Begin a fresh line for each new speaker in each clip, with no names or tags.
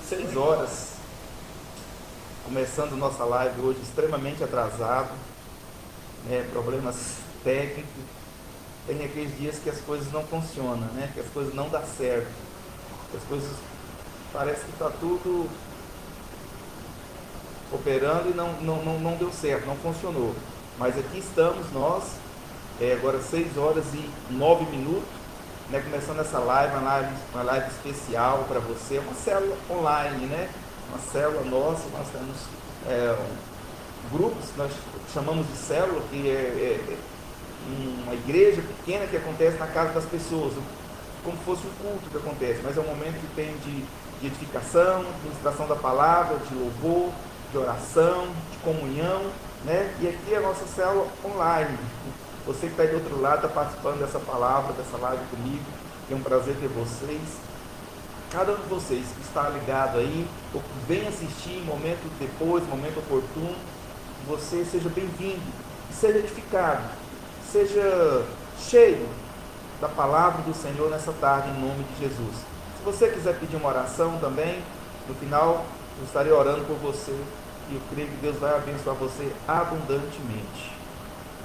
6 horas, começando nossa live hoje extremamente atrasado, problemas técnicos. Tem aqueles dias que as coisas não funcionam, que as coisas não dão certo, que as coisas parece que está tudo operando e não deu certo, não funcionou. Mas aqui estamos nós, agora 6 horas e 9 minutos, começando essa live, uma live especial para você, uma célula online, uma célula nossa. Nós temos grupos que nós chamamos de célula, que é uma igreja pequena que acontece na casa das pessoas, como se fosse um culto que acontece, mas é um momento que tem de edificação, de ministração da palavra, de louvor, de oração, de comunhão, e aqui é a nossa célula online. Você que está aí do outro lado, está participando dessa palavra, dessa live comigo, é um prazer ter vocês. Cada um de vocês que está ligado aí, ou que vem assistir momento depois, momento oportuno, você seja bem-vindo, seja edificado, seja cheio da palavra do Senhor nessa tarde, em nome de Jesus. Se você quiser pedir uma oração também, no final eu estarei orando por você e eu creio que Deus vai abençoar você abundantemente.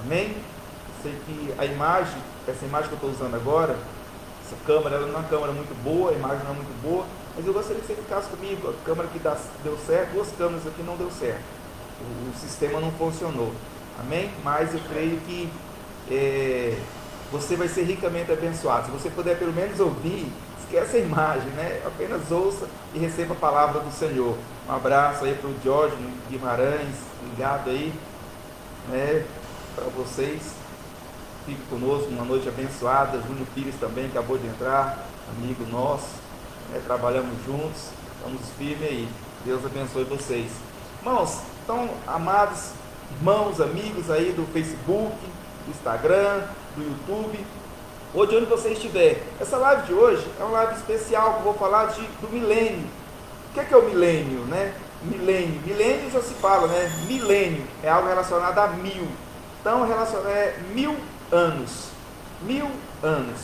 Amém? Sei que essa imagem que eu estou usando agora, essa câmera, ela não é uma câmera muito boa, a imagem não é muito boa, mas eu gostaria que você ficasse comigo. A câmera que deu certo, 2 câmeras aqui não deu certo, o sistema não funcionou. Amém? Mas eu creio que você vai ser ricamente abençoado. Se você puder pelo menos ouvir, esquece a imagem, apenas ouça e receba a palavra do Senhor. Um abraço aí para o Diógenes Guimarães, ligado aí, para vocês. Fique conosco, uma noite abençoada. Júnior Pires também acabou de entrar, amigo nosso, trabalhamos juntos, estamos firmes aí. Deus abençoe vocês, irmãos. Então, amados irmãos, amigos aí do Facebook, do Instagram, do YouTube, ou de onde você estiver, essa live de hoje é uma live especial que eu vou falar do milênio. O que é o milênio, Milênio já se fala, milênio é algo relacionado a 1000, então é 1000 anos, 1000 anos,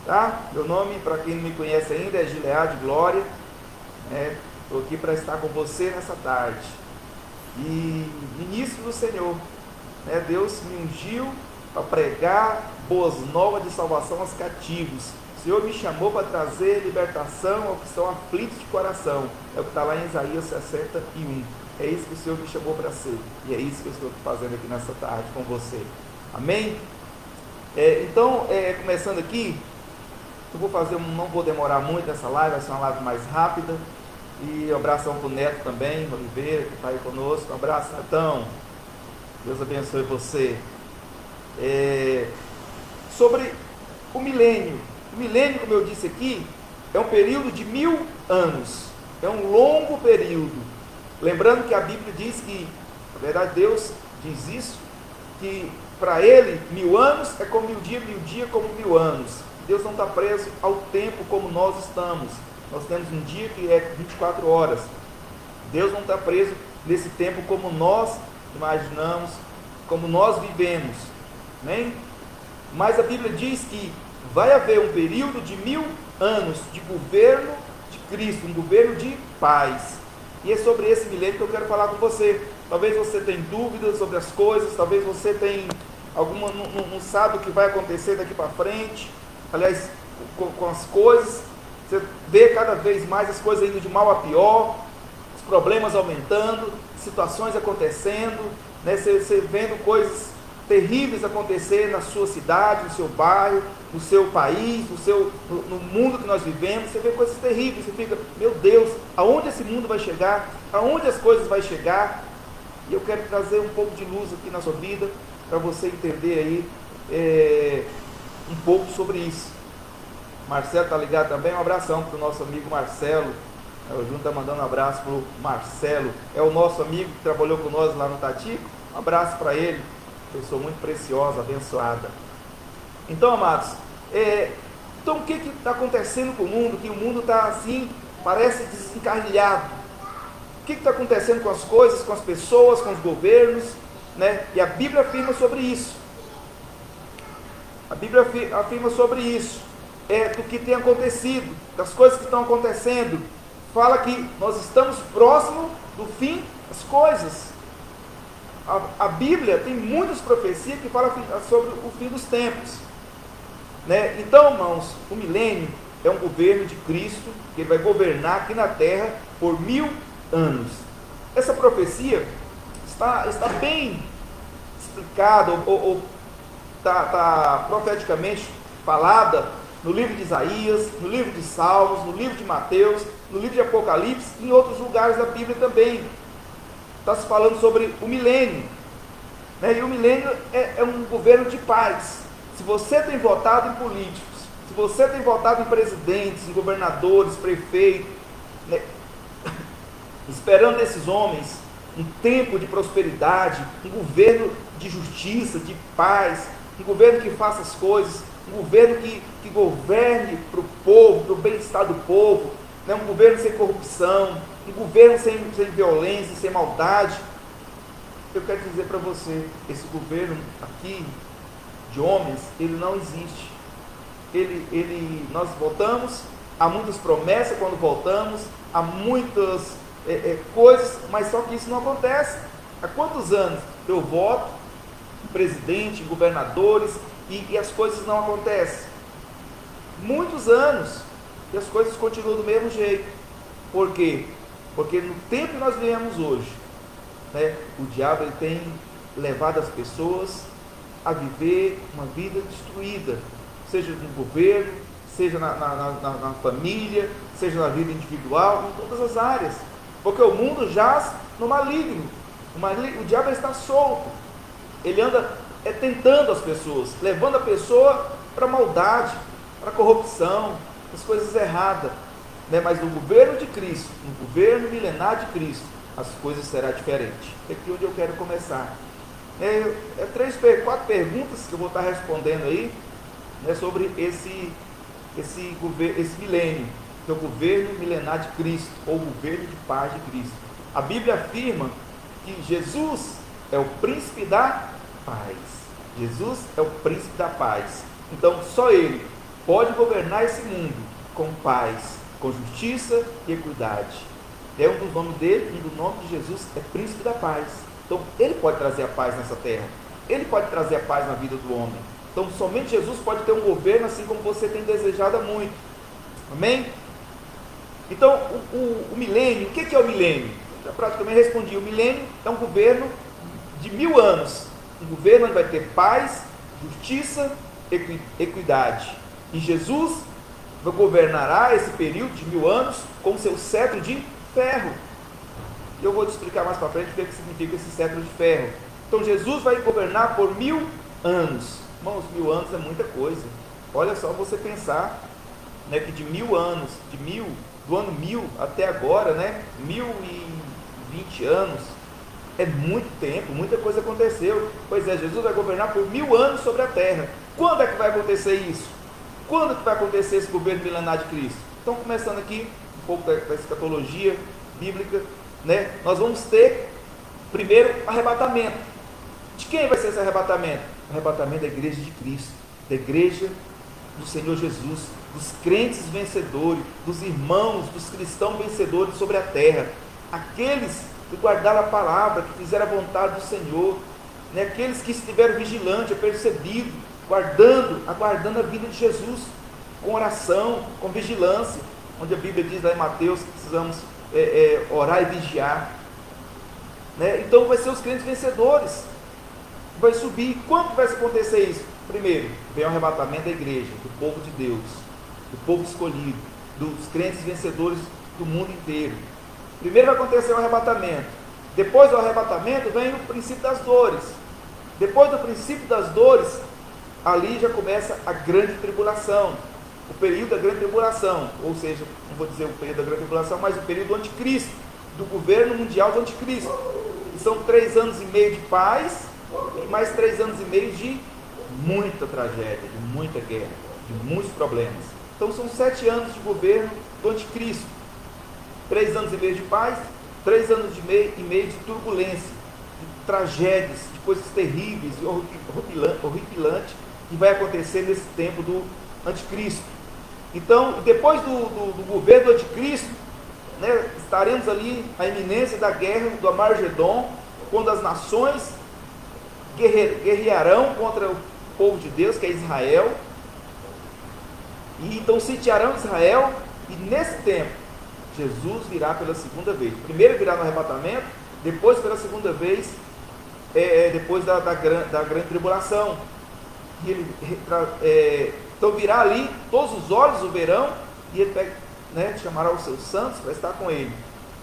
tá? Meu nome, para quem não me conhece ainda, é Gilead Glória, estou aqui para estar com você nessa tarde, e ministro do Senhor, Deus me ungiu para pregar boas novas de salvação aos cativos. O Senhor me chamou para trazer libertação aos que estão aflitos de coração, é o que está lá em Isaías 61, é isso que o Senhor me chamou para ser, e é isso que eu estou fazendo aqui nessa tarde com você. Amém? Então, começando aqui, eu vou fazer, não vou demorar muito nessa live, vai ser uma live mais rápida. E um abração para o Neto também, Oliveira, que está aí conosco. Um abraço, Netão. Deus abençoe você. Sobre o milênio. O milênio, como eu disse aqui, é um período de 1000 anos. É um longo período. Lembrando que a Bíblia diz que, na verdade, Deus diz isso, que para ele 1000 anos é como 1000 dias como 1000 anos. Deus não está preso ao tempo como nós estamos. Nós temos um dia que é 24 horas. Deus não está preso nesse tempo como nós imaginamos, como nós vivemos. Amém? Mas a Bíblia diz que vai haver um período de 1000 anos de governo de Cristo, um governo de paz. E é sobre esse milênio que eu quero falar com você. Talvez você tenha dúvidas sobre as coisas, talvez você tenha alguma, não sabe o que vai acontecer daqui para frente. Aliás, com as coisas, você vê cada vez mais as coisas indo de mal a pior, os problemas aumentando, situações acontecendo, você vendo coisas terríveis acontecer na sua cidade, no seu bairro, no seu país, no mundo que nós vivemos. Você vê coisas terríveis, você fica, meu Deus, aonde esse mundo vai chegar? Aonde as coisas vão chegar? E eu quero trazer um pouco de luz aqui na sua vida, para você entender aí um pouco sobre isso. Marcelo está ligado também, um abração para o nosso amigo Marcelo. O Júnior está mandando um abraço para o Marcelo, é o nosso amigo que trabalhou com nós lá no Tatico. Um abraço para ele, pessoa muito preciosa, abençoada. Então, amados, então o que está acontecendo com o mundo? Que o mundo está assim, parece desencarrilhado. O que está acontecendo com as coisas, com as pessoas, com os governos, E a Bíblia afirma sobre isso. A Bíblia afirma sobre isso, do que tem acontecido, das coisas que estão acontecendo. fala que nós estamos próximo do fim das coisas. A Bíblia tem muitas profecias que falam sobre o fim dos tempos, né? Então, irmãos, o milênio é um governo de Cristo, que ele vai governar aqui na terra por 1000 anos. Essa profecia está bem explicada, ou está profeticamente falada no livro de Isaías, no livro de Salmos, no livro de Mateus, no livro de Apocalipse e em outros lugares da Bíblia também. Está se falando sobre o milênio, né? E o milênio é um governo de paz. Se você tem votado em políticos, se você tem votado em presidentes, em governadores, prefeitos, né, esperando desses homens um tempo de prosperidade, um governo de justiça, de paz, um governo que faça as coisas, um governo que governe para o povo, para o bem-estar do povo, né? Um governo sem corrupção, um governo sem violência, sem maldade. Eu quero dizer para você, esse governo aqui, de homens, ele não existe. Nós votamos, há muitas promessas quando votamos, há muitas coisas, mas só que isso não acontece. Há quantos anos eu voto em presidente, em governadores, e as coisas não acontecem? Muitos anos, e as coisas continuam do mesmo jeito. Por quê? Porque no tempo que nós vivemos hoje, né, o diabo ele tem levado as pessoas a viver uma vida destruída, seja no governo, seja na família, seja na vida individual, em todas as áreas, porque o mundo jaz no maligno. O diabo está solto, ele anda tentando as pessoas, levando a pessoa para a maldade, para a corrupção, as coisas erradas, né? Mas no governo de Cristo, no governo milenar de Cristo, as coisas serão diferentes. É aqui onde eu quero começar. 4 perguntas que eu vou estar respondendo aí, né, sobre esse milênio, que é o governo milenar de Cristo, ou o governo de paz de Cristo. A Bíblia afirma que Jesus é o príncipe da paz. Jesus é o príncipe da paz. Então, só Ele pode governar esse mundo com paz, com justiça e equidade. É um dos nomes dele, e do nome de Jesus é príncipe da paz. Então, Ele pode trazer a paz nessa terra. Ele pode trazer a paz na vida do homem. Então, somente Jesus pode ter um governo assim como você tem desejado há muito. Amém? Então, o milênio, o que é o milênio? Eu praticamente respondi. O milênio é um governo de 1000 anos. Um governo onde vai ter paz, justiça, equidade. E Jesus governará esse período de 1000 anos com seu cetro de ferro. E eu vou te explicar mais para frente o que significa esse cetro de ferro. Então, Jesus vai governar por 1000 anos. Irmãos, 1000 anos é muita coisa. Olha só você pensar, né, que de 1000 anos, do ano 1000 até agora, né, 1020 anos, é muito tempo, muita coisa aconteceu. Pois é, Jesus vai governar por 1000 anos sobre a terra. Quando é que vai acontecer isso? Quando é que vai acontecer esse governo milenar de Cristo? Então, começando aqui um pouco da escatologia bíblica, né, nós vamos ter primeiro arrebatamento. De quem vai ser esse arrebatamento? O arrebatamento da igreja de Cristo, da igreja do Senhor Jesus, dos crentes vencedores, dos irmãos, dos cristãos vencedores sobre a terra, aqueles que guardaram a palavra, que fizeram a vontade do Senhor, né? Aqueles que estiveram vigilantes, apercebidos, aguardando a vinda de Jesus, com oração, com vigilância, onde a Bíblia diz lá em Mateus que precisamos orar e vigiar, né? Então vai ser os crentes vencedores, vai subir. Quando vai acontecer isso? Primeiro, vem o arrebatamento da igreja, do povo de Deus, do povo escolhido, dos crentes vencedores do mundo inteiro. Primeiro vai acontecer o arrebatamento. Depois do arrebatamento vem o princípio das dores. Depois do princípio das dores, ali já começa a grande tribulação, o período da grande tribulação, ou seja, não vou dizer o período da grande tribulação, mas o período do anticristo, do governo mundial do anticristo. E são 3 anos e meio de paz e mais 3 anos e meio de muita tragédia, de muita guerra, de muitos problemas. Então são 7 anos de governo do anticristo. 3 anos e meio de paz, 3 anos e meio de turbulência, de tragédias, de coisas terríveis e horripilantes que vai acontecer nesse tempo do anticristo. Então, depois do governo do anticristo, né, estaremos ali à iminência da guerra do Armagedon, quando as nações guerrearão contra o povo de Deus, que é Israel, e então sitiarão Israel, e nesse tempo Jesus virá pela segunda vez. Primeiro virá no arrebatamento, depois pela segunda vez, depois da grande tribulação. E ele então virá ali, todos os olhos o verão, e ele chamará os seus santos para estar com ele.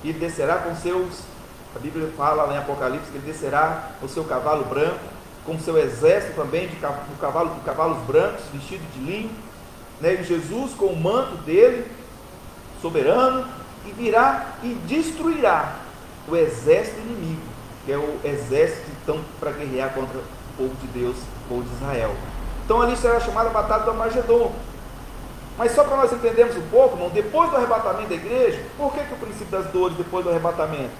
E ele descerá com seus, a Bíblia fala lá em Apocalipse, que ele descerá com o seu cavalo branco, com o seu exército também de cavalos brancos, vestido de linho, né? E Jesus com o manto dele, soberano, e virá e destruirá o exército inimigo, que é o exército então para guerrear contra o povo de Deus, o povo de Israel. Então ali será chamada a batalha do Armagedon. Mas só para nós entendermos um pouco, irmão, depois do arrebatamento da igreja, por que o princípio das dores depois do arrebatamento?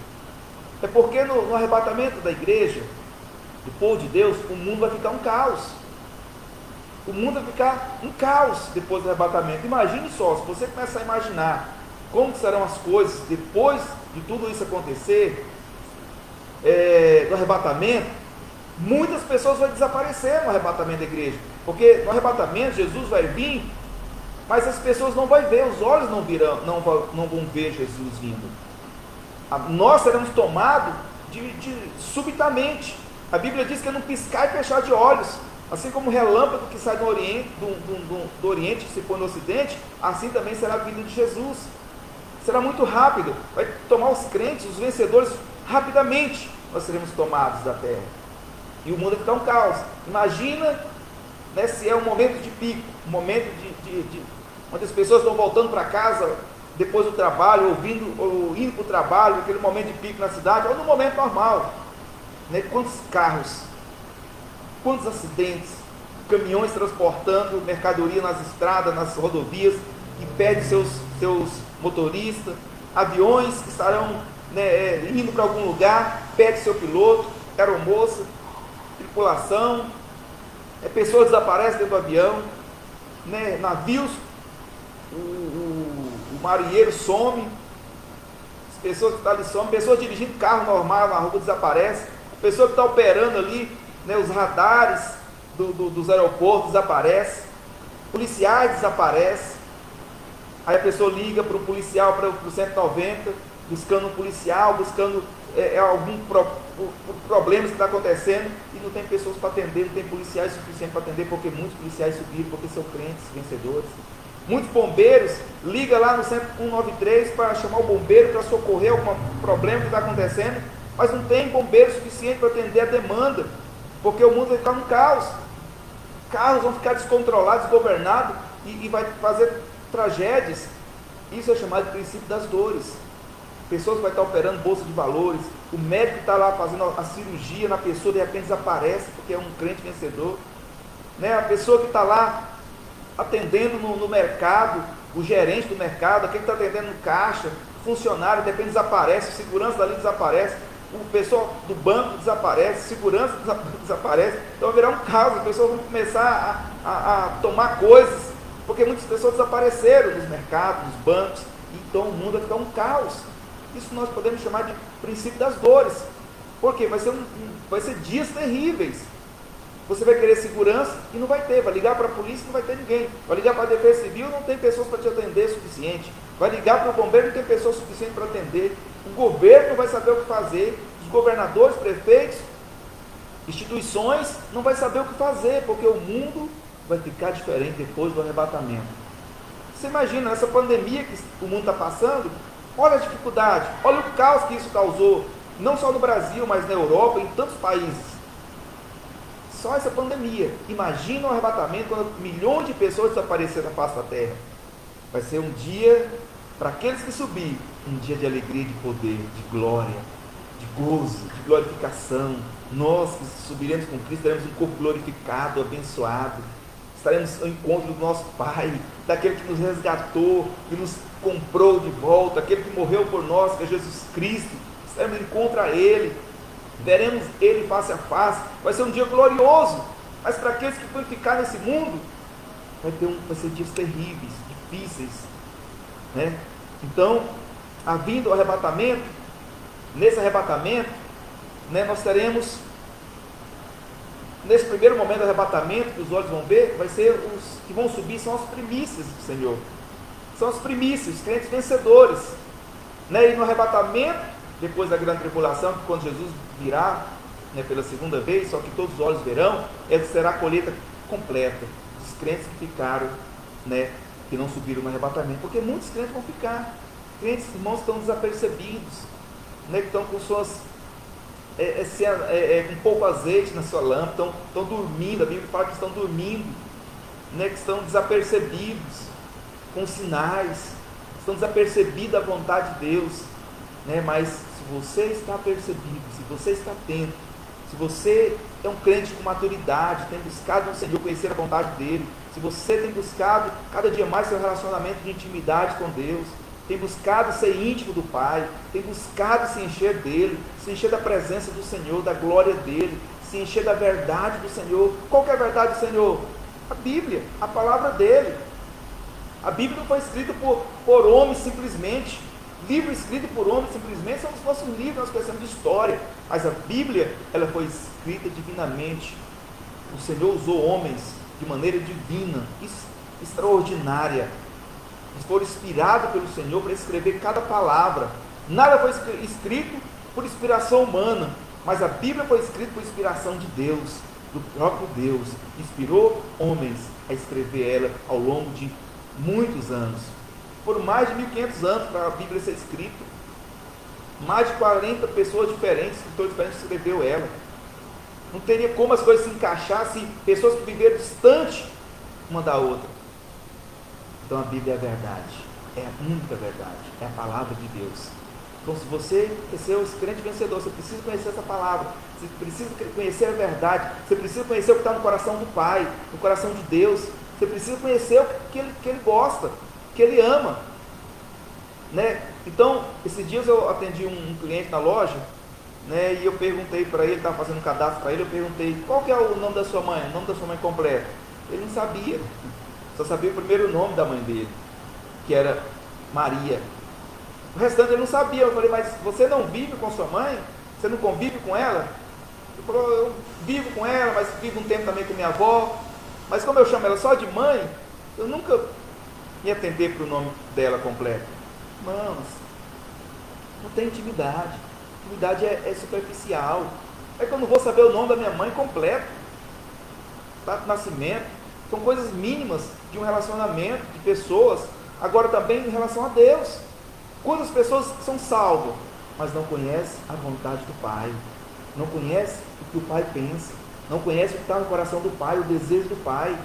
É porque no arrebatamento da igreja, do povo de Deus, o mundo vai ficar um caos. O mundo vai ficar um caos depois do arrebatamento. Imagine só, se você começar a imaginar como serão as coisas depois de tudo isso acontecer, do arrebatamento, muitas pessoas vão desaparecer no arrebatamento da igreja. Porque no arrebatamento Jesus vai vir, mas as pessoas não vão ver, os olhos não vão ver Jesus vindo. Nós seremos tomados subitamente. A Bíblia diz que é num piscar e fechar de olhos. Assim como o relâmpago que sai do Oriente, que se põe no Ocidente, assim também será a vinda de Jesus. Será muito rápido, vai tomar os crentes, os vencedores, rapidamente nós seremos tomados da terra. E o mundo vai ficar um caos. Imagina, né, se é um momento de pico, um momento onde as pessoas estão voltando para casa depois do trabalho, ou indo para o trabalho, aquele momento de pico na cidade, ou no momento normal. Né? Quantos carros, quantos acidentes, caminhões transportando mercadoria nas estradas, nas rodovias, que perde seus motoristas, aviões que estarão, né, indo para algum lugar, perde seu piloto, aeromoça, tripulação, pessoas desaparecem dentro do avião, né, navios, o marinheiro some, as pessoas que estão ali somem, pessoas dirigindo carro normal na rua desaparecem, a pessoa que está operando ali, né, os radares dos aeroportos desaparecem, policiais desaparecem. Aí a pessoa liga para o policial, para o 190, buscando um policial, buscando algum problema que está acontecendo, e não tem pessoas para atender, não tem policiais suficientes para atender, porque muitos policiais subiram, porque são crentes, vencedores. Muitos bombeiros ligam lá no 193 para chamar o bombeiro para socorrer algum problema que está acontecendo, mas não tem bombeiro suficiente para atender a demanda, porque o mundo vai ficar um caos. Carros vão ficar descontrolados, desgovernados, e vai fazer tragédias. Isso é chamado de princípio das dores. Pessoas que vão estar operando bolsa de valores, o médico está lá fazendo a cirurgia na pessoa, de repente desaparece porque é um crente vencedor, né? A pessoa que está lá atendendo no mercado, o gerente do mercado, aquele que está atendendo no caixa, o funcionário, de repente desaparece, o segurança dali desaparece, o pessoal do banco desaparece, segurança desaparece. Então vai virar um caos, as pessoas vão começar a tomar coisas, porque muitas pessoas desapareceram nos mercados, nos bancos. Então o mundo vai ficar um caos. Isso nós podemos chamar de princípio das dores. Por quê? Vai ser dias terríveis. Você vai querer segurança e não vai ter. Vai ligar para a polícia e não vai ter ninguém. Vai ligar para a defesa civil, não tem pessoas para te atender suficiente. Vai ligar para o bombeiro, não tem pessoas suficientes para atender. O governo não vai saber o que fazer. Os governadores, prefeitos, instituições não vai saber o que fazer, porque o mundo vai ficar diferente depois do arrebatamento. Você imagina essa pandemia que o mundo está passando? Olha a dificuldade, olha o caos que isso causou, não só no Brasil, mas na Europa, em tantos países. Só essa pandemia. Imagina o arrebatamento quando milhões de pessoas desapareceram da face da terra. Vai ser um dia, para aqueles que subirem, um dia de alegria, de poder, de glória, de gozo, de glorificação. Nós que subiremos com Cristo, teremos um corpo glorificado, abençoado. Estaremos ao encontro do nosso Pai, daquele que nos resgatou, que nos comprou de volta, aquele que morreu por nós, que é Jesus Cristo. Estaremos em encontro a Ele, veremos Ele face a face. Vai ser um dia glorioso, mas para aqueles que forem ficar nesse mundo, vai ser dias terríveis, difíceis, né? Então, a vinda, o arrebatamento, nesse arrebatamento, né, nós teremos, nesse primeiro momento do arrebatamento, que os olhos vão ver, vai ser os que vão subir, são as primícias do Senhor. São as primícias, os crentes vencedores. Né? E no arrebatamento, depois da grande tribulação, que quando Jesus virá, né, pela segunda vez, só que todos os olhos verão, essa será a colheita completa dos crentes que ficaram, né, que não subiram no arrebatamento. Porque muitos crentes vão ficar. Crentes, irmãos, estão desapercebidos, né, que estão com suas... com pouco azeite na sua lâmpada, estão dormindo. A Bíblia fala que estão dormindo, né, que estão desapercebidos com sinais, estão desapercebidos da vontade de Deus, né? Mas se você está percebido, se você está atento, se você é um crente com maturidade, tem buscado no Senhor conhecer a vontade dele, se você tem buscado cada dia mais seu relacionamento de intimidade com Deus, tem buscado ser íntimo do Pai, tem buscado se encher dele, se encher da presença do Senhor, da glória dele, se encher da verdade do Senhor. Qual que é a verdade do Senhor? A Bíblia, a palavra dele. A Bíblia não foi escrita por homens simplesmente. Livro escrito por homens simplesmente são os nossos livros, nós conhecemos de história. Mas a Bíblia, ela foi escrita divinamente. O Senhor usou homens de maneira divina, extraordinária. Eles foram inspirados pelo Senhor para escrever cada palavra. Nada foi escrito por inspiração humana, mas a Bíblia foi escrita por inspiração de Deus, do próprio Deus. Inspirou homens a escrever ela ao longo de muitos anos. Foram mais de 1500 anos para a Bíblia ser escrita. Mais de 40 pessoas diferentes, escritores diferentes, escreveu ela. Não teria como as coisas se encaixar se pessoas que viveram distante uma da outra. Então a Bíblia é a verdade, é a única verdade, é a palavra de Deus. Então, se você quer ser o crente vencedor, você precisa conhecer essa palavra, você precisa conhecer a verdade, você precisa conhecer o que está no coração do Pai, no coração de Deus. Você precisa conhecer o que ele gosta, que ele ama, né? Então, esses dias eu atendi um cliente na loja, né, e eu perguntei para ele, estava fazendo um cadastro para ele, eu perguntei, qual que é o nome da sua mãe, o nome da sua mãe completo? Ele não sabia, só sabia o primeiro nome da mãe dele, que era Maria. O restante ele não sabia. Eu falei, mas você não vive com sua mãe? Você não convive com ela? Ele falou, eu vivo com ela, mas vivo um tempo também com minha avó. Mas como eu chamo ela só de mãe, eu nunca me atentei para o nome dela completo. Irmãos, não tem intimidade. Intimidade é superficial. É que eu não vou saber o nome da minha mãe completo, data de nascimento. São coisas mínimas de um relacionamento de pessoas. Agora também em relação a Deus. Quantas pessoas são salvas, mas não conhecem a vontade do Pai, não conhecem o que o Pai pensa, não conhecem o que está no coração do Pai, o desejo do Pai.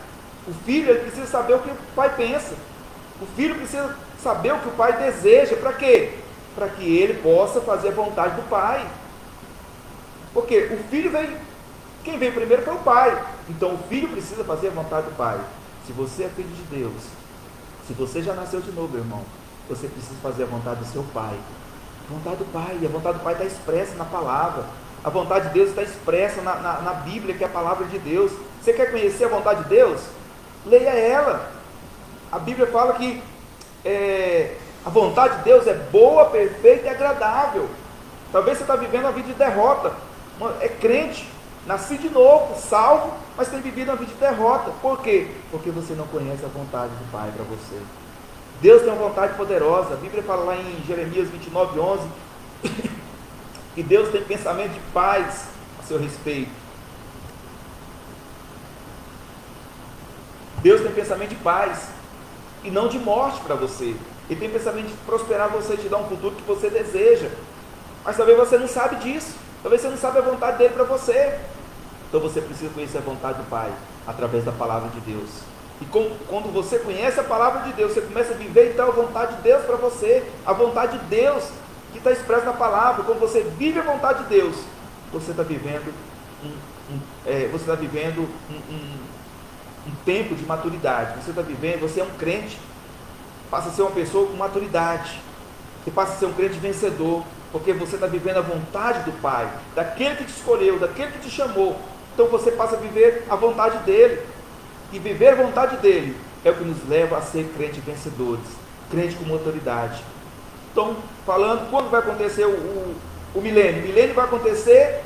O filho, ele precisa saber o que o Pai pensa. O filho precisa saber o que o Pai deseja. Para quê? Para que ele possa fazer a vontade do Pai. Porque o filho vem, quem veio primeiro foi o Pai. Então o filho precisa fazer a vontade do Pai. Se você é filho de Deus, se você já nasceu de novo, meu irmão, você precisa fazer a vontade do seu Pai. A vontade do Pai, e a vontade do Pai está expressa na palavra. A vontade de Deus está expressa na Bíblia, que é a palavra de Deus. Você quer conhecer a vontade de Deus? Leia ela. A Bíblia fala que a vontade de Deus é boa, perfeita e agradável. Talvez você está vivendo uma vida de derrota. É crente, nasci de novo, salvo, mas tem vivido uma vida de derrota. Por quê? Porque você não conhece a vontade do Pai para você. Deus tem uma vontade poderosa. A Bíblia fala lá em Jeremias 29:11 que Deus tem pensamento de paz a seu respeito. Deus tem pensamento de paz e não de morte para você. Ele tem pensamento de prosperar você, te dar um futuro que você deseja. Mas talvez você não sabe disso. Talvez você não sabe a vontade dele para você. Então você precisa conhecer a vontade do Pai através da palavra de Deus. E quando você conhece a palavra de Deus, você começa a viver então a vontade de Deus para você. A vontade de Deus que está expressa na palavra. Quando você vive a vontade de Deus, você está vivendo um tempo de maturidade. Você é um crente, passa a ser uma pessoa com maturidade. Você passa a ser um crente vencedor, porque você está vivendo a vontade do Pai, daquele que te escolheu, daquele que te chamou. Então você passa a viver a vontade dele. E viver a vontade dele é o que nos leva a ser crentes vencedores, crente com autoridade. estão falando quando vai acontecer o milênio. O milênio vai acontecer,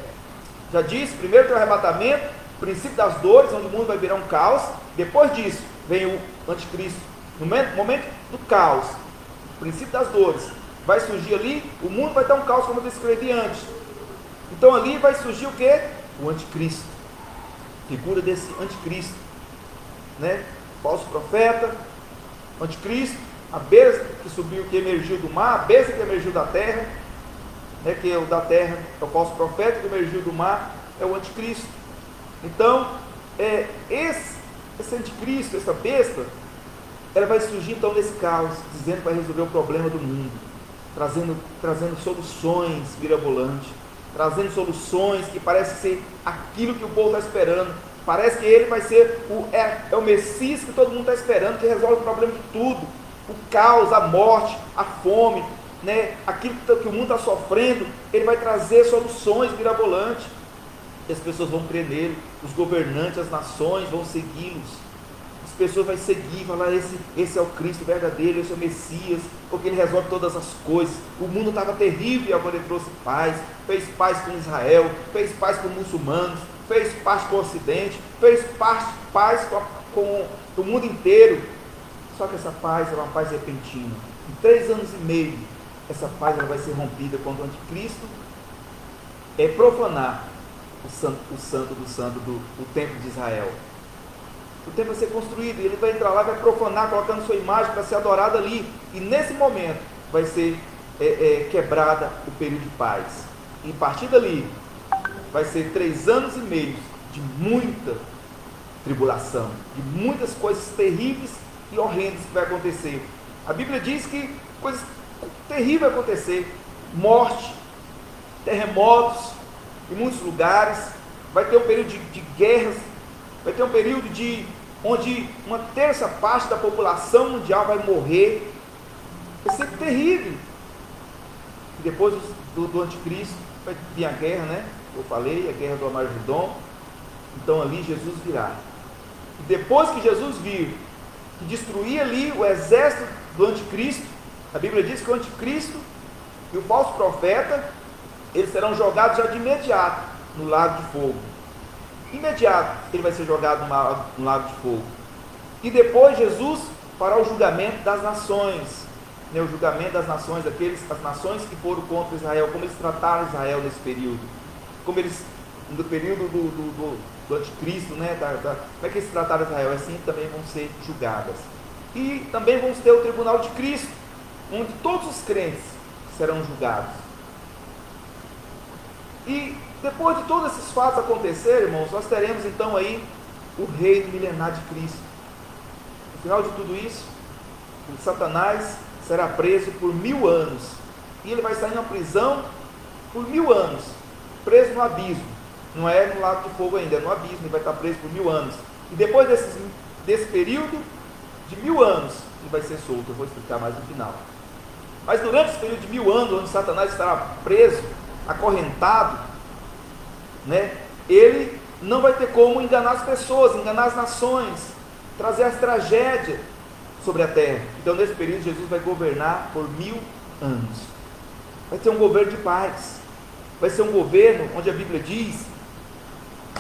já disse, primeiro tem o arrebatamento, princípio das dores, onde o mundo vai virar um caos. Depois disso, vem o anticristo. No momento do caos, princípio das dores, vai surgir ali, o mundo vai estar um caos, como eu descrevi antes. Então ali vai surgir o que? O anticristo. Figura desse anticristo, né? Falso profeta, anticristo, a besta que subiu, que emergiu do mar, a besta que emergiu da terra, né? Que é o da terra, é o falso profeta que emergiu do mar, é o anticristo. Então, esse anticristo, essa besta, ela vai surgir então nesse caos, dizendo que vai resolver o problema do mundo, trazendo soluções mirabolantes, trazendo soluções que parece ser aquilo que o povo está esperando. Parece que ele vai ser o Messias que todo mundo está esperando, que resolve o problema de tudo, o caos, a morte, a fome, né? Aquilo que o mundo está sofrendo. Ele vai trazer soluções mirabolantes, e as pessoas vão crer nele, os governantes, as nações vão segui-los. As pessoas vão seguir, falar, esse é o Cristo verdadeiro, esse é o Messias, porque ele resolve todas as coisas. O mundo estava terrível, e agora ele trouxe paz, fez paz com Israel, fez paz com os muçulmanos, fez paz com o Ocidente, fez paz com o mundo inteiro. Só que essa paz é uma paz repentina. Em 3 anos e meio, essa paz ela vai ser rompida quando o anticristo profanar o santo do santo do templo de Israel. O templo vai ser construído, e ele vai entrar lá, vai profanar, colocando sua imagem para ser adorada ali. E nesse momento vai ser quebrada o período de paz. E a partir dali vai ser 3 anos e meio de muita tribulação, de muitas coisas terríveis e horrendas que vai acontecer. A Bíblia diz que coisas terríveis vão acontecer: morte, terremotos em muitos lugares, vai ter um período de guerras, vai ter um período onde uma terça parte da população mundial vai morrer. Vai ser terrível. E depois do anticristo vai vir a guerra, né? Eu falei, a guerra do Armagedon. Então ali Jesus virá. E depois que Jesus vir, que destruir ali o exército do anticristo, a Bíblia diz que o anticristo e o falso profeta, eles serão jogados já de imediato no lago de fogo. Imediato ele vai ser jogado no lago de fogo. E depois Jesus fará o julgamento das nações, né? O julgamento das nações, as nações que foram contra Israel, como eles trataram Israel nesse período, como eles, no período do anticristo, né? Como é que eles trataram Israel? Assim também vão ser julgadas. E também vamos ter o tribunal de Cristo, onde todos os crentes serão julgados. E depois de todos esses fatos acontecerem, irmãos, nós teremos então aí o reino milenar de Cristo. No final de tudo isso, o Satanás será preso por 1000 anos. E ele vai sair de uma prisão por 1000 anos, preso no abismo. Não é no lago de fogo ainda, é no abismo, ele vai estar preso por 1000 anos. E depois desse período de 1000 anos, ele vai ser solto. Eu vou explicar mais no final. Mas durante esse período de 1000 anos, onde Satanás estará preso, acorrentado, né, ele não vai ter como enganar as pessoas, enganar as nações, trazer as tragédias sobre a terra. Então nesse período Jesus vai governar por 1000 anos. Vai ter um governo de paz. Vai ser um governo onde a Bíblia diz,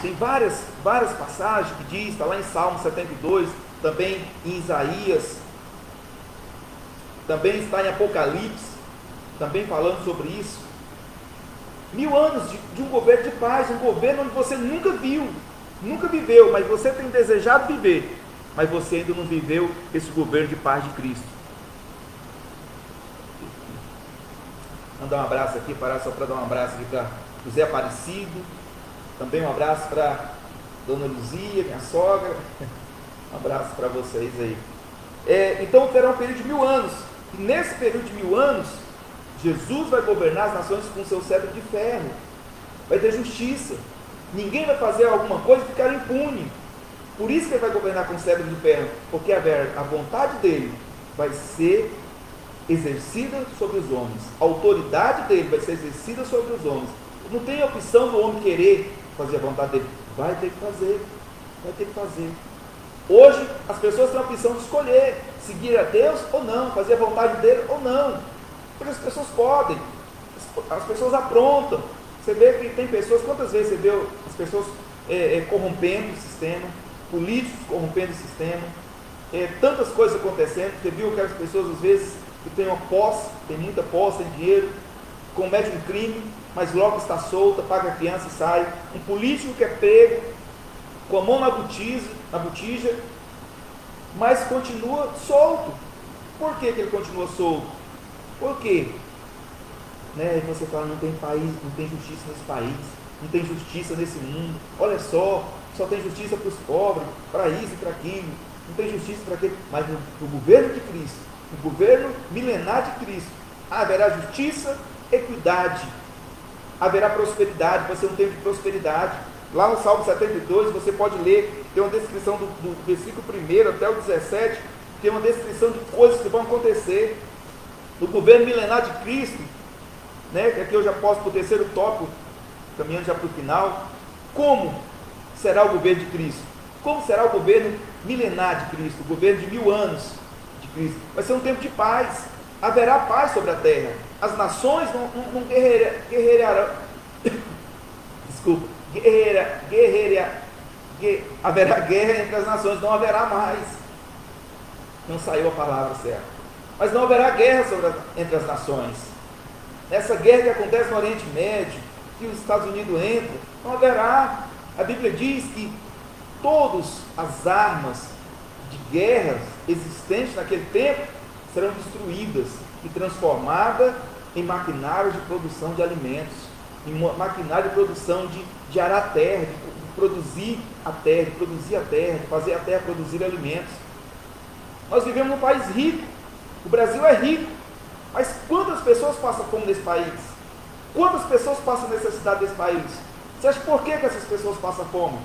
tem várias passagens que diz, está lá em Salmo 72, também em Isaías, também está em Apocalipse, também falando sobre isso. 1000 anos de um governo de paz, um governo onde você nunca viu, nunca viveu, mas você tem desejado viver, mas você ainda não viveu esse governo de paz de Cristo. Mandar um abraço aqui, só para dar um abraço aqui para José Aparecido, também um abraço para Dona Luzia, minha sogra, um abraço para vocês aí. Então terá um período de 1000 anos, e nesse período de 1000 anos, Jesus vai governar as nações com seu cetro de ferro, vai ter justiça, ninguém vai fazer alguma coisa e ficar impune. Por isso que ele vai governar com cetro de ferro, porque a vontade dele vai ser exercida sobre os homens, a autoridade dele vai ser exercida sobre os homens. Não tem opção do homem querer fazer a vontade dele, vai ter que fazer. Hoje as pessoas têm a opção de escolher seguir a Deus ou não, fazer a vontade dele ou não. Porque as pessoas podem, as pessoas aprontam. Você vê que tem pessoas, quantas vezes você viu as pessoas corrompendo o sistema, políticos corrompendo o sistema, tantas coisas acontecendo. Você viu aquelas pessoas, às vezes, que têm uma posse, tem muita posse, tem dinheiro, comete um crime, mas logo está solta, paga a fiança e sai. Um político que é pego com a mão na botija, mas continua solto. Por que ele continua solto? Por quê? Né? E você fala, não tem país, não tem justiça nesse país, não tem justiça nesse mundo. Olha só tem justiça para os pobres, para isso e para aquilo, não tem justiça para aquilo. Mas no governo de Cristo, no governo milenar de Cristo, haverá justiça, equidade, haverá prosperidade. Vai ser um tempo de prosperidade. Lá no Salmo 72, você pode ler, tem uma descrição do versículo 1 até o 17, tem uma descrição de coisas que vão acontecer no governo milenar de Cristo, né? Que aqui eu já posso para o terceiro tópico, caminhando já para o final. Como será o governo de Cristo? Como será o governo milenar de Cristo, o governo de 1000 anos de Cristo? Vai ser um tempo de paz, haverá paz sobre a terra, as nações não guerrearão, desculpa, haverá guerra entre as nações, não haverá mais, não saiu a palavra certa, mas não haverá guerra entre as nações. Essa guerra que acontece no Oriente Médio, que os Estados Unidos entram, não haverá. A Bíblia diz que todas as armas de guerra existentes naquele tempo serão destruídas e transformadas em maquinário de produção de alimentos, em maquinário de produção de arar a terra, de produzir a terra, de fazer a terra produzir alimentos. Nós vivemos num país rico, o Brasil é rico, mas quantas pessoas passam fome nesse país? Quantas pessoas passam necessidade desse país? Você acha por que essas pessoas passam fome?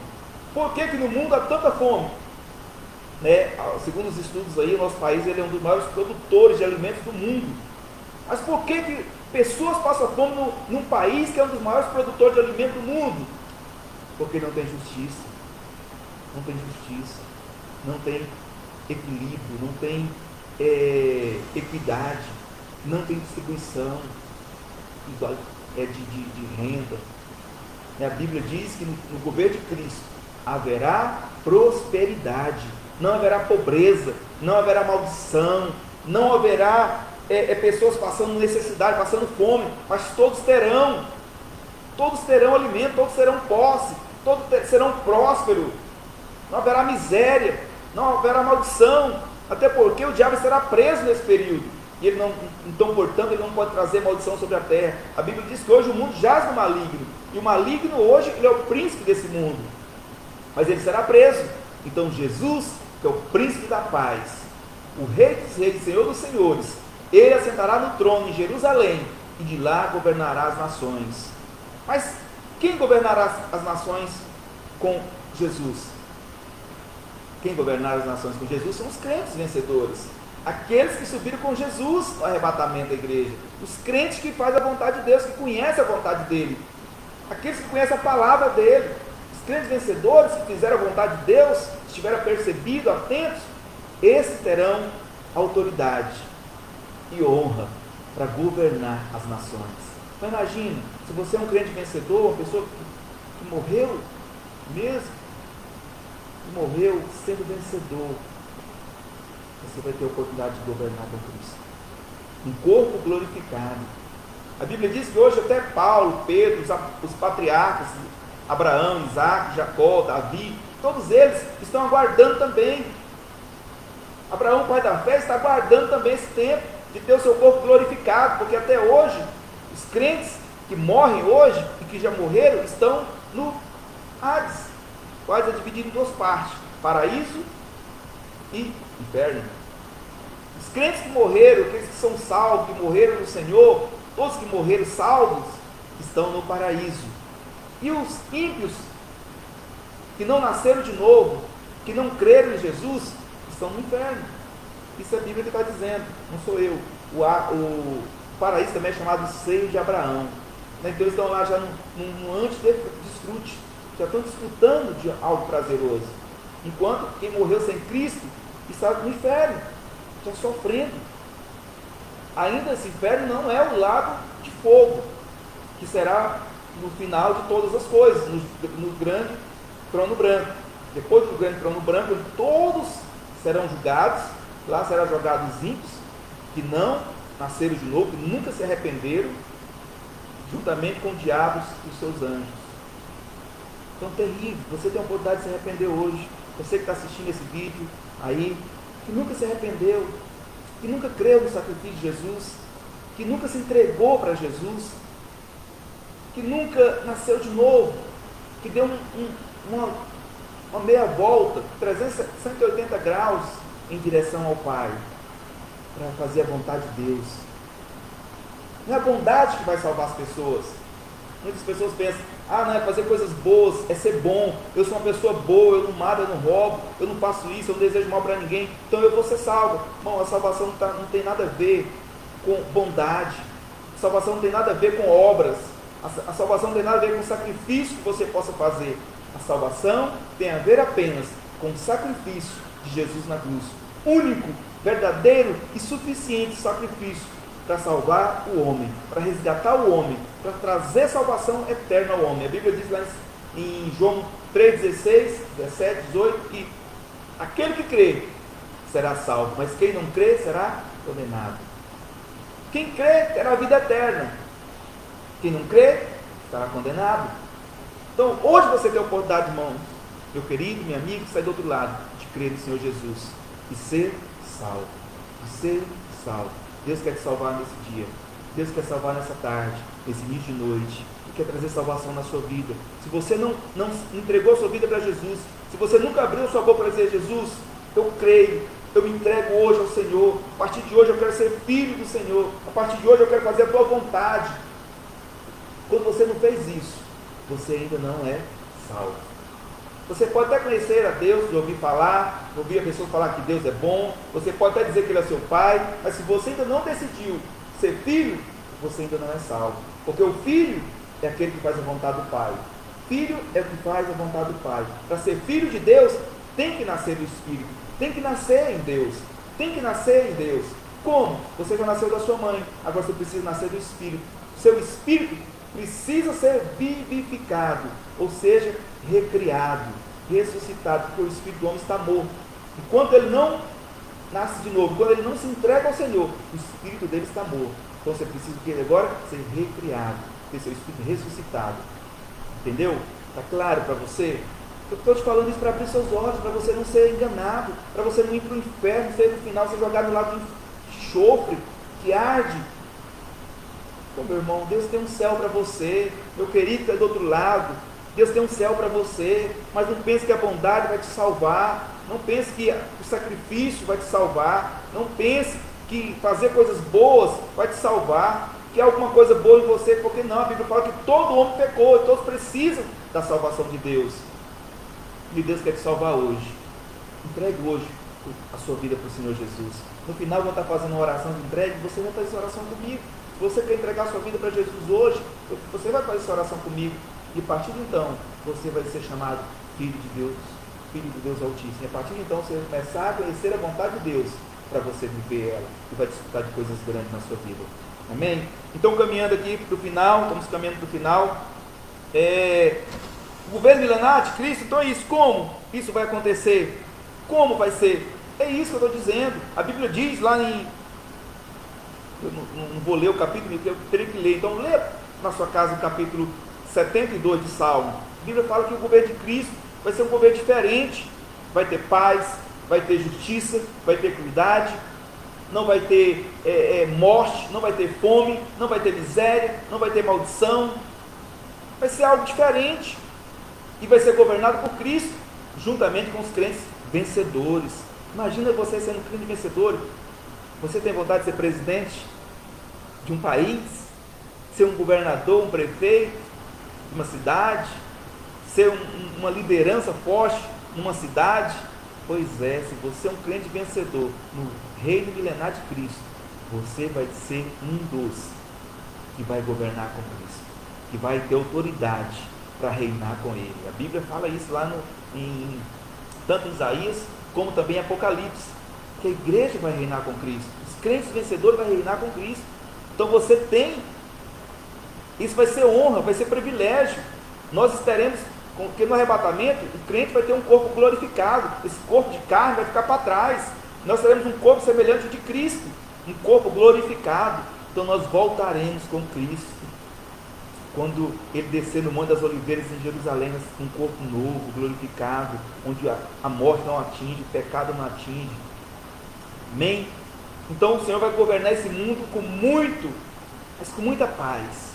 Por que no mundo há tanta fome? Né? Segundo os estudos aí, o nosso país ele é um dos maiores produtores de alimentos do mundo. Mas por que pessoas passam fome num país que é um dos maiores produtores de alimentos do mundo? Porque não tem justiça, não tem justiça, não tem equilíbrio, não tem equidade, não tem distribuição de renda. A Bíblia diz que no governo de Cristo haverá prosperidade, não haverá pobreza, não haverá maldição, não haverá pessoas passando necessidade, passando fome, mas todos terão alimento, todos terão posse, todos serão prósperos, não haverá miséria, não haverá maldição, até porque o diabo será preso nesse período, e ele não, então, portanto, ele não pode trazer maldição sobre a terra. A Bíblia diz que hoje o mundo jaz no maligno, e o maligno hoje, ele é o príncipe desse mundo, mas ele será preso. Então Jesus, que é o príncipe da paz, o rei dos reis, senhor dos senhores, ele assentará no trono em Jerusalém, e de lá governará as nações. Mas quem governará as nações com Jesus? Quem governará as nações com Jesus são os crentes vencedores, aqueles que subiram com Jesus no arrebatamento da igreja, os crentes que fazem a vontade de Deus, que conhecem a vontade dele, aqueles que conhecem a palavra dele, os crentes vencedores que fizeram a vontade de Deus, estiveram percebidos, atentos, esses terão autoridade e honra para governar as nações. Então imagina, se você é um crente vencedor, uma pessoa que morreu mesmo, que morreu sendo vencedor, você vai ter a oportunidade de governar com Cristo, um corpo glorificado. A Bíblia diz que hoje até Paulo, Pedro, os patriarcas, Abraão, Isaac, Jacó, Davi, todos eles estão aguardando também. Abraão, pai da fé, está aguardando também esse tempo de ter o seu corpo glorificado, porque até hoje, os crentes que morrem hoje e que já morreram, estão no Hades. O Hades é dividido em duas partes, paraíso e inferno. Os crentes que morreram, aqueles que são salvos, que morreram no Senhor, todos que morreram salvos, estão no paraíso. E os ímpios, que não nasceram de novo, que não creram em Jesus, estão no inferno. Isso é a Bíblia que está dizendo, não sou eu. O paraíso também é chamado seio de Abraão. Então eles estão lá já no antes de desfrute, já estão desfrutando de algo prazeroso. Enquanto quem morreu sem Cristo está no inferno, está sofrendo. ainda esse inferno não é o lago de fogo, que será no final de todas as coisas, no grande trono branco. Depois do grande trono branco, todos serão julgados. Lá serão jogados os ímpios, que não nasceram de novo, que nunca se arrependeram, juntamente com diabos e os seus anjos. Então, terrível. Você tem a oportunidade de se arrepender hoje. Você que está assistindo esse vídeo aí, que nunca se arrependeu, que nunca creu no sacrifício de Jesus, que nunca se entregou para Jesus, que nunca nasceu de novo, que deu uma meia volta, 180 graus em direção ao Pai, para fazer a vontade de Deus. Não é a bondade que vai salvar as pessoas. Muitas pessoas pensam, não é fazer coisas boas, é ser bom, eu sou uma pessoa boa, eu não mato, eu não roubo, eu não faço isso, eu não desejo mal para ninguém, então eu vou ser salvo. Bom, a salvação não tem nada a ver com bondade, a salvação não tem nada a ver com obras, a salvação não tem nada a ver com sacrifício que você possa fazer. A salvação tem a ver apenas com o sacrifício de Jesus na cruz, único, verdadeiro e suficiente sacrifício para salvar o homem, para resgatar o homem, para trazer salvação eterna ao homem. A Bíblia diz lá em João 3,16, 17, 18, que aquele que crê será salvo, mas quem não crê será condenado. Quem crê terá a vida eterna, quem não crê estará condenado. Então, hoje você tem a oportunidade, irmão, meu querido, meu amigo, que sai do outro lado, de crer no Senhor Jesus e ser salvo. E ser salvo. Deus quer te salvar nesse dia. Deus quer salvar nessa tarde, nesse início de noite. Ele quer trazer salvação na sua vida. Se você não entregou a sua vida para Jesus, se você nunca abriu sua boca para dizer, Jesus, eu creio, eu me entrego hoje ao Senhor, a partir de hoje eu quero ser filho do Senhor, a partir de hoje eu quero fazer a tua vontade. Quando você não fez isso, você ainda não é salvo. Você pode até conhecer a Deus, de ouvir falar, ouvir a pessoa falar que Deus é bom, você pode até dizer que Ele é seu Pai, mas se você ainda não decidiu ser filho, você ainda não é salvo. Porque o filho é aquele que faz a vontade do Pai. Filho é o que faz a vontade do Pai. Para ser filho de Deus, tem que nascer do Espírito, tem que nascer em Deus, tem que nascer em Deus. Como? Você já nasceu da sua mãe, agora você precisa nascer do Espírito. Seu Espírito precisa ser vivificado, ou seja, recriado, ressuscitado, porque o Espírito do homem está morto. Enquanto ele não nasce de novo, quando ele não se entrega ao Senhor, o Espírito dele está morto. Então você precisa que ele agora ser recriado, ter seu Espírito ressuscitado. Entendeu? Está claro para você? Eu estou te falando isso para abrir seus olhos, para você não ser enganado, para você não ir para o inferno, ser no final ser jogado no lago de enxofre, que arde. Então, meu irmão, Deus tem um céu para você, meu querido que está do outro lado, Deus tem um céu para você, mas não pense que a bondade vai te salvar, não pense que o sacrifício vai te salvar, não pense que fazer coisas boas vai te salvar, que há alguma coisa boa em você, porque não, a Bíblia fala que todo homem pecou, e todos precisam da salvação de Deus, e Deus quer te salvar hoje. Entregue hoje a sua vida para o Senhor Jesus. No final eu vou estar fazendo uma oração de entrega, você vai fazer essa oração comigo. Se você quer entregar a sua vida para Jesus hoje, você vai fazer essa oração comigo. E a partir de então, você vai ser chamado Filho de Deus, Filho de Deus Altíssimo. E a partir de então, você vai começar a conhecer a vontade de Deus para você viver ela. E vai desfrutar de coisas grandes na sua vida. Amém? Então, caminhando aqui para o final, estamos caminhando para o final. O governo milenar de Cristo, então é isso. Como isso vai acontecer? Como vai ser? É isso que eu estou dizendo. A Bíblia diz lá em... Eu não vou ler o capítulo, eu teria que ler. Então, lê na sua casa o capítulo 72 de Salmo. A Bíblia fala que o governo de Cristo vai ser um governo diferente. Vai ter paz, vai ter justiça, vai ter equidade, não vai ter morte, não vai ter fome, não vai ter miséria, não vai ter maldição. Vai ser algo diferente. E vai ser governado por Cristo, juntamente com os crentes vencedores. Imagina você sendo um crente vencedor. Você tem vontade de ser presidente de um país, ser um governador, um prefeito de uma cidade, ser uma liderança forte numa cidade? Pois é, se você é um crente vencedor no reino milenar de Cristo, você vai ser um dos que vai governar com Cristo, que vai ter autoridade para reinar com Ele. A Bíblia fala isso lá tanto em Isaías como também em Apocalipse, que a igreja vai reinar com Cristo. Os crentes vencedores vão reinar com Cristo. Então você tem, isso vai ser honra, vai ser privilégio. Nós estaremos, porque no arrebatamento, o crente vai ter um corpo glorificado, esse corpo de carne vai ficar para trás. Nós teremos um corpo semelhante ao de Cristo, um corpo glorificado. Então nós voltaremos com Cristo quando Ele descer no Monte das Oliveiras em Jerusalém, com um corpo novo, glorificado, onde a morte não atinge, o pecado não atinge. Amém? Então o Senhor vai governar esse mundo mas com muita paz,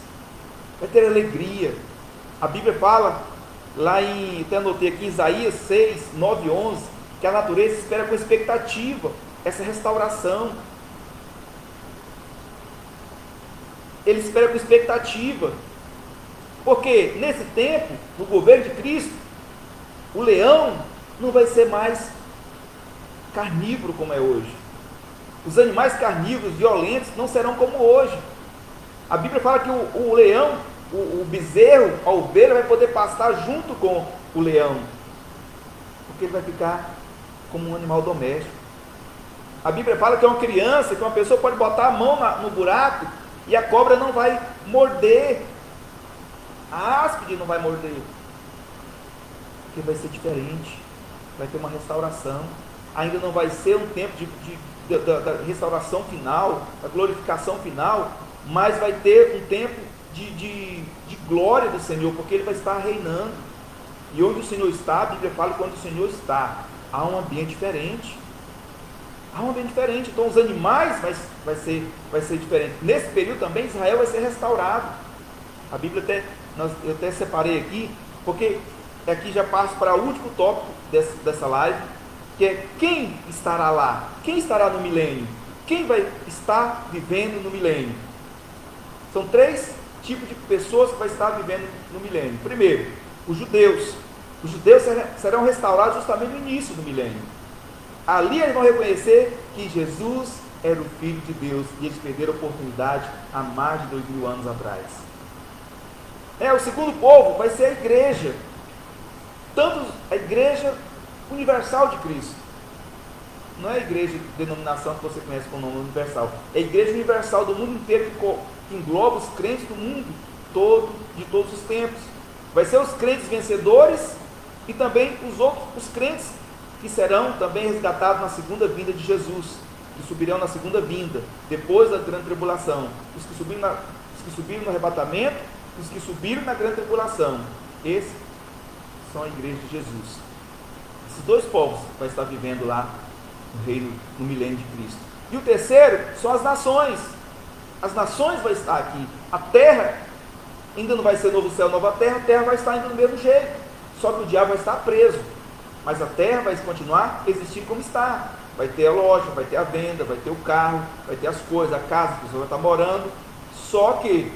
vai ter alegria. A Bíblia fala lá até anotei aqui, Isaías 6, 9 e 11, que a natureza espera com expectativa essa restauração. Ele espera com expectativa, porque nesse tempo, no governo de Cristo, o leão não vai ser mais carnívoro como é hoje. Os animais carnívoros, violentos, não serão como hoje. A Bíblia fala que o leão, o bezerro, a ovelha vai poder pastar junto com o leão, porque ele vai ficar como um animal doméstico. A Bíblia fala que é uma criança, que uma pessoa pode botar a mão no buraco e a cobra não vai morder, a áspide não vai morder, porque vai ser diferente, vai ter uma restauração. Ainda não vai ser um tempo da restauração final, da glorificação final, mas vai ter um tempo de glória do Senhor, porque Ele vai estar reinando. E onde o Senhor está, a Bíblia fala que quando o Senhor está, há um ambiente diferente. Há um ambiente diferente. Então os animais vai ser diferente. Nesse período também Israel vai ser restaurado. A Bíblia eu até separei aqui, porque aqui já passo para o último tópico dessa live, que é quem estará lá, quem estará no milênio, quem vai estar vivendo no milênio. São 3 tipos de pessoas que vai estar vivendo no milênio. Primeiro, os judeus. Os judeus serão restaurados justamente no início do milênio. Ali eles vão reconhecer que Jesus era o Filho de Deus, e eles perderam a oportunidade há mais de 2000 anos atrás. O segundo povo vai ser a igreja, tanto a igreja universal de Cristo. Não é a igreja de denominação que você conhece com o nome universal, é a igreja universal do mundo inteiro, que engloba os crentes do mundo todo, de todos os tempos. Vai ser os crentes vencedores e também os crentes que serão também resgatados na segunda vinda de Jesus, que subirão na segunda vinda, depois da grande tribulação. Os que subiram no arrebatamento, os que subiram na grande tribulação, esses são a igreja de Jesus. Esses 2 povos vão estar vivendo lá no reino, no milênio de Cristo. E o terceiro são as nações. As nações vão estar aqui. A terra ainda não vai ser novo céu, nova terra. A terra vai estar ainda do mesmo jeito, só que o diabo vai estar preso, mas a terra vai continuar existindo como está. Vai ter a loja, vai ter a venda, vai ter o carro, vai ter as coisas, a casa que a pessoa vai estar morando. Só que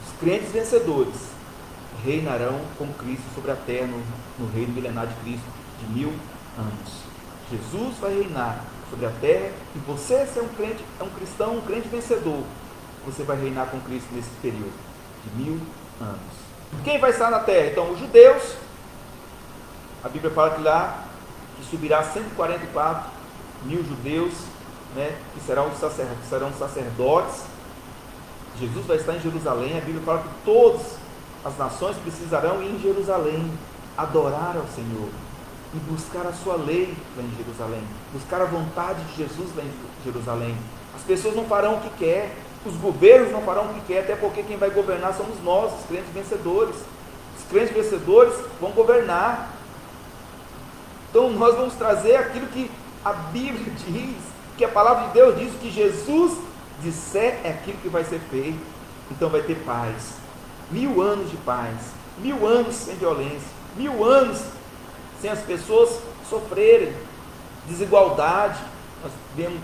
os crentes vencedores reinarão com Cristo sobre a terra, no reino milenar de Cristo, de 1000 anos. Jesus vai reinar sobre a terra, e você, se é um crente, é um cristão, um crente vencedor, você vai reinar com Cristo nesse período de 1000 anos. Quem vai estar na terra? Então, os judeus. A Bíblia fala que lá que subirá 144 mil judeus, que serão sacerdotes. Jesus vai estar em Jerusalém. A Bíblia fala que todas as nações precisarão ir em Jerusalém, adorar ao Senhor e buscar a sua lei lá em Jerusalém, buscar a vontade de Jesus lá em Jerusalém. As pessoas não farão o que quer, os governos não farão o que quer, até porque quem vai governar somos nós, os crentes vencedores. Os crentes vencedores vão governar. Então nós vamos trazer aquilo que a Bíblia diz, que a palavra de Deus diz, que Jesus disser é aquilo que vai ser feito. Então vai ter paz, 1000 anos de paz, 1000 anos sem violência, 1000 anos sem as pessoas sofrerem desigualdade. Nós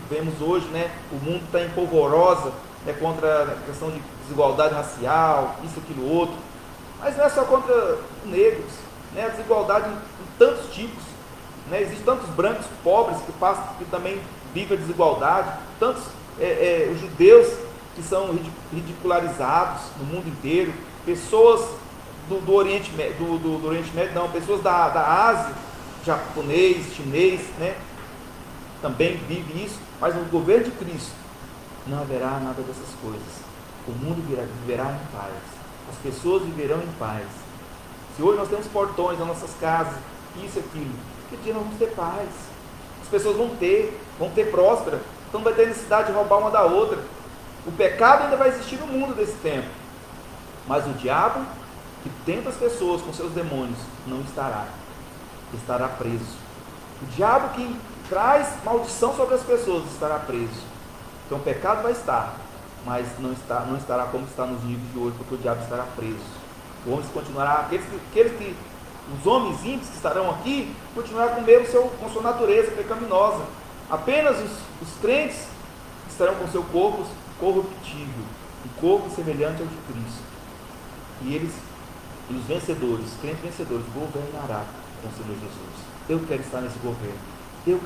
vemos hoje, o mundo está em polvorosa, contra a questão de desigualdade racial, isso, aquilo, outro, mas não é só contra os negros, a desigualdade em tantos tipos, existem tantos brancos pobres que também vivem a desigualdade, tantos os judeus que são ridicularizados no mundo inteiro, pessoas do Oriente Médio, não, pessoas da Ásia, japonês, chinês, também vive isso, mas no governo de Cristo não haverá nada dessas coisas. O mundo viverá em paz, as pessoas viverão em paz. Se hoje nós temos portões nas nossas casas, isso e aquilo, que dia nós vamos ter paz? As pessoas vão ter próspera, então não vai ter necessidade de roubar uma da outra. O pecado ainda vai existir no mundo desse tempo, mas o diabo, que tenta as pessoas com seus demônios, não estará preso. O diabo que traz maldição sobre as pessoas estará preso. Então o pecado vai estar, mas não estará como está nos dias de hoje, porque o diabo estará preso. O homem continuará, os homens ímpios que estarão aqui, continuarão com sua natureza pecaminosa. Apenas os crentes estarão com seu corpo corruptível, um corpo semelhante ao de Cristo. E os vencedores, os crentes vencedores, governará com o Senhor Jesus. Eu quero estar nesse governo, eu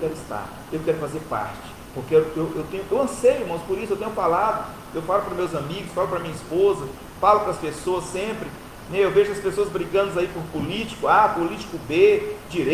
quero fazer parte, porque eu anseio, irmãos, por isso eu tenho falado, eu falo para meus amigos, falo para minha esposa, falo para as pessoas sempre, né? Eu vejo as pessoas brigando aí por político A, político B, direito,